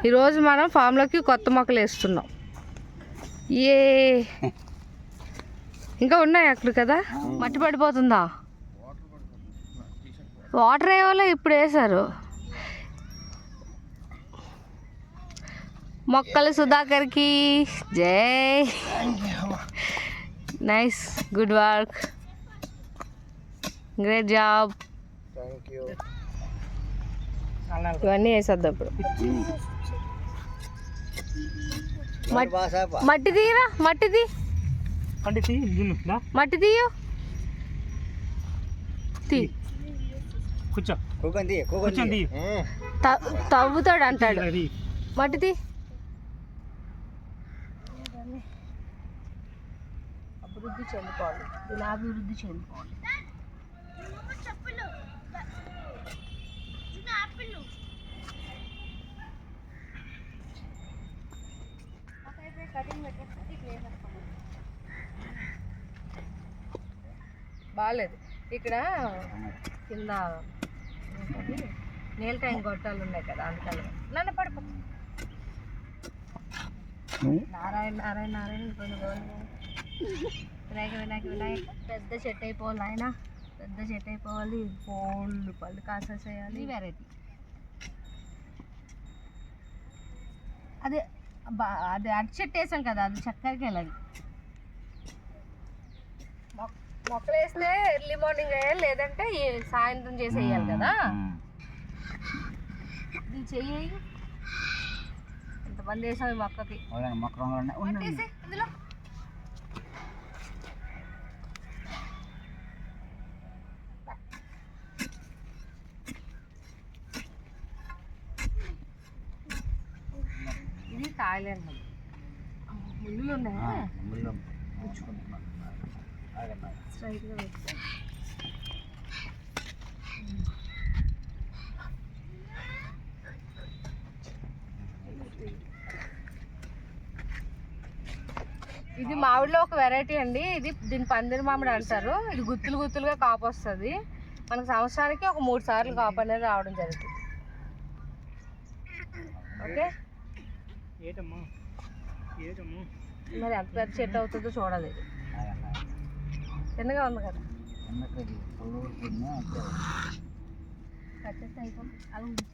ఈరోజు మనం ఫామ్లోకి కొత్త మొక్కలు వేస్తున్నాం. ఏ ఇంకా ఉన్నాయి అక్కడ కదా, మట్టి పడిపోతుందా? వాటర్ వేయాలో ఇప్పుడు వేసారు. మొక్కలు సుధాకర్కి జై. Nice, good work, great job. ఇవన్నీ వేసేద్దాం ఇప్పుడు. మట్టి తీయరా, మట్టి తీ, మట్టి తీయు, తీ. తవ్వుతాడు అంటాడు. మట్టి తీ. అభివృద్ధి చెందుకోవాలి, ఇలా అభివృద్ధి చెందుకోవాలి. బాగాలేదు. ఇక్కడ కింద నీళ్ళ ట్యాంక్ గొట్టాలు ఉన్నాయి కదా, అందుకని నన్ను పడిపో. నారాయణ నారాయణ నారాయణ వినాయక వినాయక వినాయక. పెద్ద చెట్టు అయిపోవాలి ఆయన, పెద్ద చెట్టు అయిపోవాలి. పళ్ళు పళ్ళు కాసేసేయాలి. వెరైటీ అదే అదే అరటి చెట్టు వేసాం కదా, అది చక్కరికి వెళ్ళదు. మొక్కలు వేస్తే ఎర్లీ మార్నింగ్ వేయాలి, లేదంటే సాయంత్రం చేసి వేయాలి కదా. ఇది చెయ్యి. ఎంతమంది వేసాం ఈ మొక్కకి. ఇందులో ఇది కాయలేండి, ముళ్ళు ఉన్నాయా? స్ట్రైట్గా పెట్టుకో. ఇది మామిడిలో ఒక వెరైటీ అండి. దీని పందిరి మామిడి అంటారు. ఇది గుత్తులు గుత్తులుగా కాపు వస్తుంది. మనకు సంవత్సరానికి ఒక 3 సార్లు కాపు అనేది రావడం జరుగుతుంది. ఓకే, మరి ఎంత పెద్ద చెట్టు అవుతుందో చూడాలి. చిన్నగా ఉంది కదా, కట్టేస్తే అయిపోతుంది. అలా ఉంచి